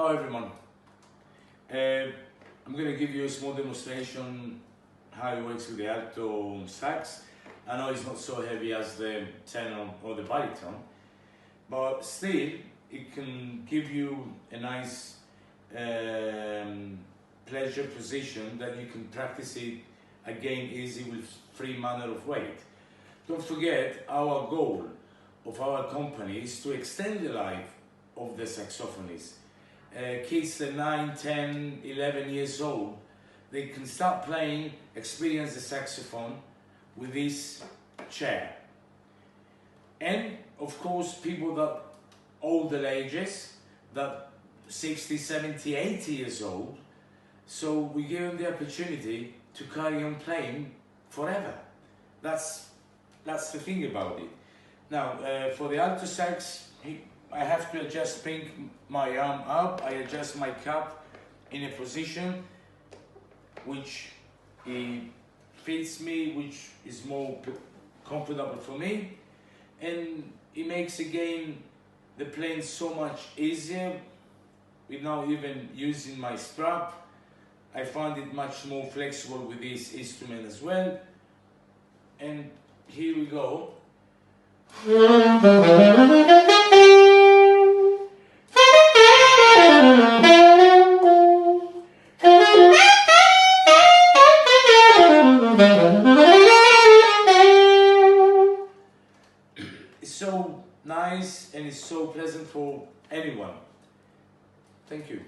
Hello everyone. I'm going to give you a small demonstration how it works with the alto sax. I know it's not so heavy as the tenor or the baritone, but still it can give you a nice pleasure position that you can practice it again easy with free manner of weight. Don't forget, our goal of our company is to extend the life of the saxophonist. Kids that 9, 10, 11 years old, they can start playing, experience the saxophone with this chair. And of course, people that older ages, that 60, 70, 80 years old, so we give them the opportunity to carry on playing forever. That's the thing about it. Now, for the alto sax, I have to adjust my arm up. I adjust my cap in a position which fits me, which is more comfortable for me, and it makes again the playing so much easier without even using my strap. I find it much more flexible with this instrument as well. And here we go. It's so nice and it's so pleasant for anyone. Thank you.